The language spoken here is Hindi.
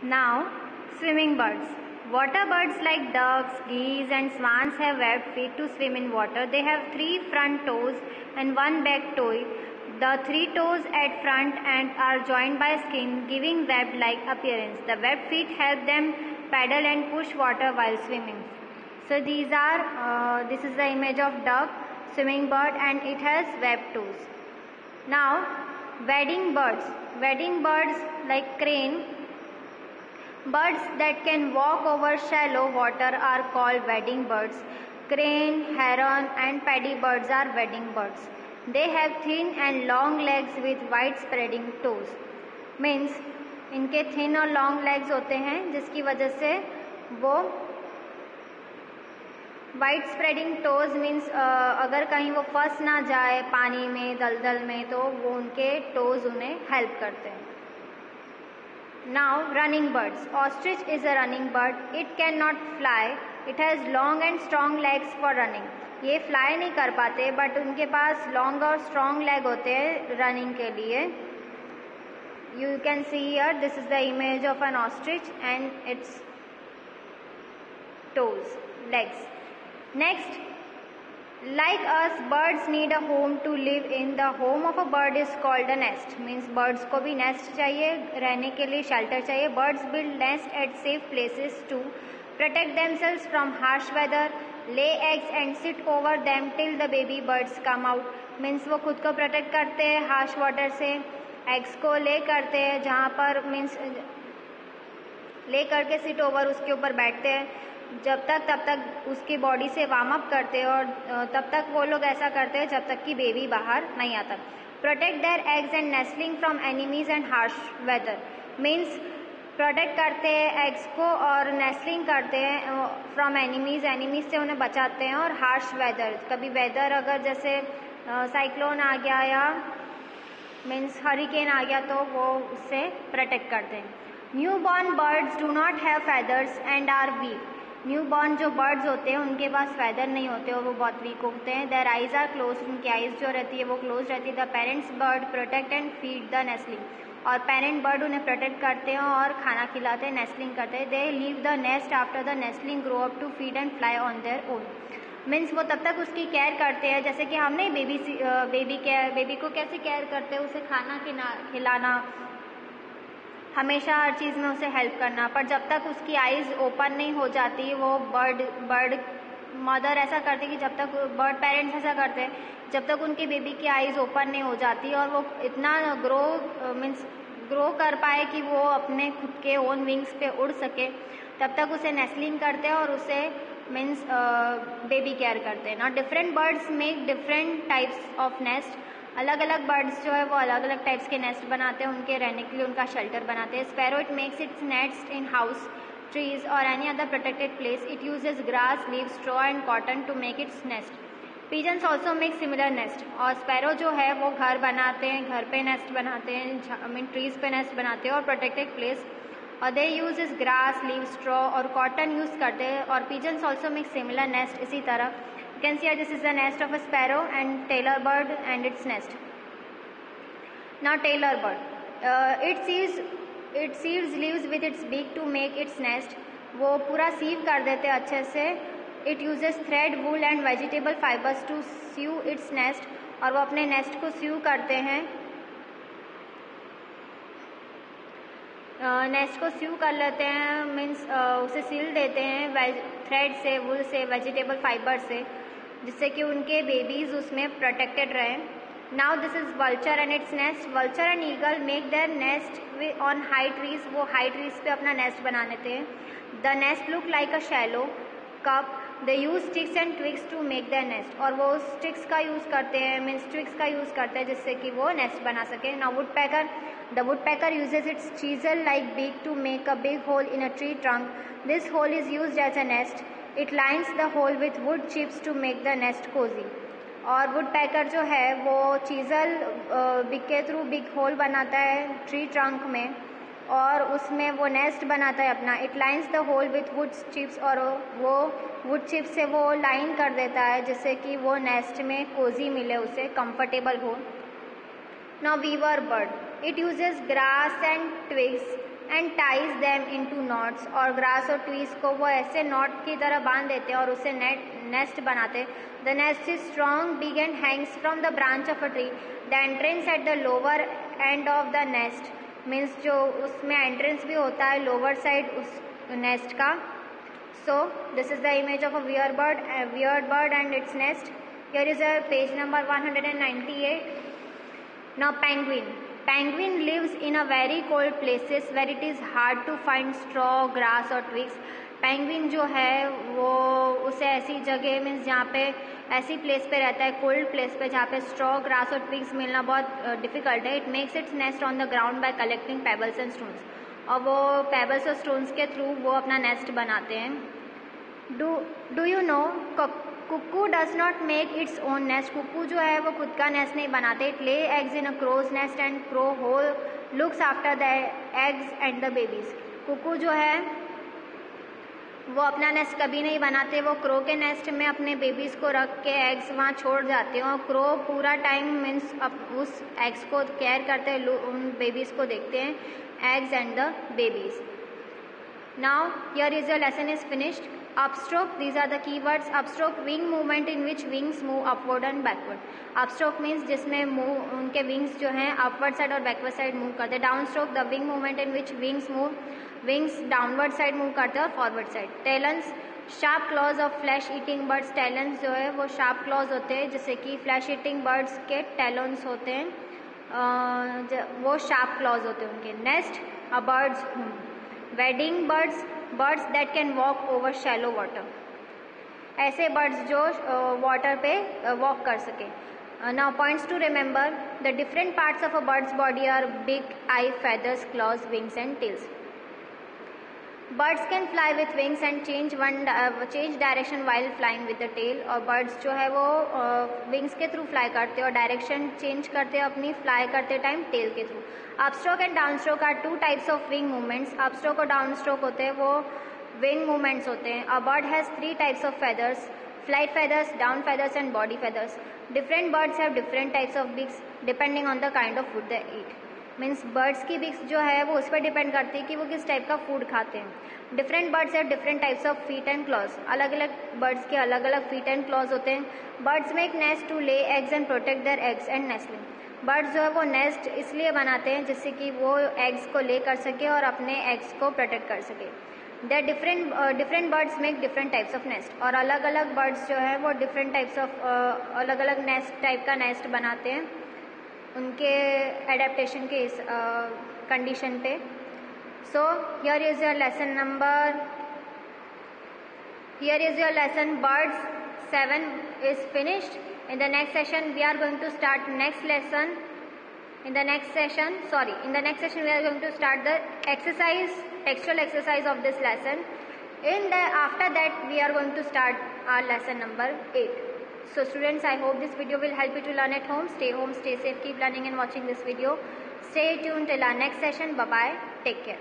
Now, swimming birds. Water birds like ducks, geese and swans have webbed feet to swim in water. They have 3 front toes and 1 back toe. The 3 toes at front and are joined by skin, giving web-like appearance. The webbed feet help them paddle and push water while swimming. So this is the image of duck, swimming bird, and it has webbed toes. Now, wading birds. Wading birds like crane. Birds that can walk over shallow water are called wading birds. Crane, heron and paddy birds are wading birds. They have thin and long legs with wide spreading toes. Means इनके thin और long legs होते हैं जिसकी वजह से वो वाइड स्प्रेडिंग टोज मीन्स अगर कहीं वो फंस ना जाए पानी में दलदल में तो वो उनके टोज उन्हें हेल्प करते हैं. Now running birds. Ostrich is a running bird. It can not fly. It has long and strong legs for running. ये फ्लाई नहीं कर पाते बट उनके पास लॉन्ग और स्ट्रॉन्ग लेग होते हैं रनिंग के लिए. You can see here this is the image of N ostrich and it's toes legs. Next, like us, birds need a home to live in. The home of a bird is called a nest. Means birds को भी nest चाहिए, रहने के लिए shelter चाहिए. Birds build nest at safe places to protect themselves from harsh weather, lay eggs and sit over them till the baby birds come out. Means वो खुद को protect करते हैं harsh water से, eggs को lay करते हैं जहाँ पर means lay करके sit over उसके ऊपर बैठते हैं जब तक तब तक उसकी बॉडी से वार्म अप करते हैं और तब तक वो लोग ऐसा करते हैं जब तक कि बेबी बाहर नहीं आता. Protect their eggs and nestling from enemies and harsh weather. Means protect करते हैं एग्स को और नेस्टलिंग करते हैं फ्रॉम एनिमीज. एनिमीज से उन्हें बचाते हैं और हार्श वेदर. कभी वेदर अगर जैसे साइक्लोन आ गया या मीन्स हरिकेन आ गया तो वो उससे प्रोटेक्ट करते हैं. New born birds do not have feathers and are weak. New born जो बर्ड्स होते हैं उनके पास फेदर नहीं होते और वो बहुत वीक होते हैं. Their eyes are close. उनकी आइज जो रहती है वो क्लोज रहती है. The parents bird protect and feed the nestling. और पेरेंट बर्ड उन्हें प्रोटेक्ट करते हैं और खाना खिलाते हैं, नेस्टलिंग करते हैं. They leave the nest after the nestling grow up to feed and fly on their own. Means वो तब तक उसकी केयर करते हैं जैसे कि हमने बेबी को कैसे केयर करते हैं, उसे खाना खिलाना, हमेशा हर चीज़ में उसे हेल्प करना. पर जब तक उसकी आइज़ ओपन नहीं हो जाती वो बर्ड मदर ऐसा करती कि जब तक बर्ड पेरेंट्स ऐसा करते हैं जब तक उनके बेबी की आइज़ ओपन नहीं हो जाती और वो इतना ग्रो कर पाए कि वो अपने खुद के ओन विंग्स पे उड़ सके तब तक उसे नेस्टलिंग करते हैं और उसे मीन्स बेबी केयर करते हैं. ना different birds make different types of nest. अलग अलग बर्ड्स जो है वो अलग अलग टाइप्स के नेस्ट बनाते हैं, उनके रहने के लिए उनका शेल्टर बनाते हैं. Sparrow it makes its nest in house, trees और any other protected place. It uses grass, leaves, straw and cotton to make its nest. Pigeons also make similar nest. और स्पैरो जो है वो घर बनाते हैं, घर पे नेस्ट बनाते हैं, ट्रीज पे नेस्ट बनाते हैं और प्रोटेक्टेड प्लेस. और they use is grass, leaves, straw और कॉटन यूज करते हैं. और pigeons also make similar nest. इसी तरह you can see this is the nest of a sparrow and tailor bird and its nest. Now tailor bird, it sieves leaves with its beak to make its nest. वो पूरा सीव कर देते हैं अच्छे से. It uses thread, wool and vegetable fibers to sew its nest. और वो अपने नेस्ट को सीव करते हैं, नेस्ट को सीव कर लेते हैं मीन्स उसे सील देते हैं थ्रेड से, वुल से, वेजिटेबल फाइबर से, जिससे कि उनके बेबीज उसमें प्रोटेक्टेड रहें. Now this is vulture and its nest. Vulture and eagle make their nest on high trees. वो हाई ट्रीज पे अपना नेस्ट बना लेते हैं. The nest look like a shallow cup. They use sticks and twigs to make their nest. और वो स्टिक्स का यूज़ करते हैं मीन्स ट्विक्स का यूज़ करते हैं जिससे कि वो नेस्ट बना सके. Now woodpecker. The woodpecker uses its chisel-like beak to make a big hole in a tree trunk. This hole is used as a nest. It lines the hole with wood chips to make the nest cozy. और woodpecker जो है वो चीज़ल बिग के थ्रू बिग होल बनाता है ट्री ट्रंक में और उसमें वो नेस्ट बनाता है अपना. It lines the whole with would chips. और वो वुड चिप्स से वो लाइन कर देता है जिससे कि वो नेस्ट में कोजी मिले, उसे कंफर्टेबल हो. Now weaver bird. It uses grass and twigs and ties them into knots, और ग्रास और ट्वीज को वो ऐसे नॉट की तरह बांध देते हैं और उससे नेस्ट बनाते हैं. The nest is strong, big and Hanks from the branch of a tree. The entrance at the lower end of the nest, means जो उसमें एंट्रेंस भी होता है लोअर साइड उस नेस्ट का. So this is the image of a weird bird and its nest. Here is a page number 198. Now penguin lives in a very cold places where it is hard to find straw, grass or twigs. Penguin जो है वो उसे ऐसी जगह मीन्स जहाँ पे ऐसी प्लेस पे रहता है, कोल्ड प्लेस पे, जहाँ पे स्ट्रॉ, ग्रास और ट्विग्स मिलना बहुत डिफिकल्ट है. It makes its nest on the ground by collecting pebbles and stones, और वो पेबल्स और स्टोन्स के थ्रू वो अपना नेस्ट बनाते हैं. Do you know cuckoo does not make its own nest. Cuckoo जो है वो खुद का नेस्ट नहीं बनाते. It lay eggs in a crow's nest and crow whole looks after the eggs and the babies. Cuckoo जो है वो अपना नेस्ट कभी नहीं बनाते. वो क्रो के नेस्ट में अपने बेबीज को रख के एग्स वहाँ छोड़ जाते हैं, और क्रो पूरा टाइम मीन्स उस एग्स को केयर करते हैं, उन बेबीज को देखते हैं, eggs and the babies. Now here is your lesson is finished. Upstroke, these are the keywords. Upstroke, wing movement in which wings move upward and backward. Upstroke means जिसमें उनके wings जो हैं upward side और backward side move करते हैं. Downstroke, the wing movement in which wings downward side move करते हैं और forward side. Talons, sharp claws of flesh eating birds. Talons जो है वो sharp claws होते हैं, जैसे कि flesh eating birds के talons होते हैं, वो sharp claws होते हैं उनके. Nest, a bird's home. Wading birds that can walk over shallow water. ऐसे birds जो water पे walk कर सके. Now points to remember. The different parts of a bird's body are beak, eye, feathers, claws, wings and tails. Birds can fly with wings and change direction while flying with the tail. और birds जो है वो wings के थ्रू fly करते हैं और direction change करते हैं अपनी fly करते टाइम tail के through. Upstroke and downstroke are two types of wing movements. Upstroke और downstroke होते हैं वो wing movements होते हैं. A bird has three types of feathers: flight feathers, down feathers and body feathers. Different birds have different types of beaks depending on the kind of food they eat. Means birds की बिक्स जो है वो उस पर डिपेंड करती है कि वो किस टाइप का फूड खाते हैं. Different birds have different types of feet and clause. अलग अलग बर्ड्स के अलग अलग फीट एंड क्लॉज होते हैं. Birds make nest to lay eggs and protect their eggs and nestling. Birds जो है वो नेस्ट इसलिए बनाते हैं जिससे कि वो एग्स को ले कर सके और अपने एग्स को प्रोटेक्ट कर सके. There different birds make different types of nest. और अलग अलग बर्ड्स जो है वो डिफरेंट टाइप्स ऑफ अलग अलग नेस्ट टाइप का नेस्ट बनाते हैं उनके एडेप्टेशन के इस कंडीशन पे. So here is your lesson birds 7 is finished. In the next session we are going to start next lesson. In the next session we are going to start the textual exercise of this lesson. After that we are going to start our lesson number 8. So students, I hope this video will help you to learn at home. Stay home, stay safe, keep learning and watching this video. Stay tuned till our next session. Bye bye. Take care.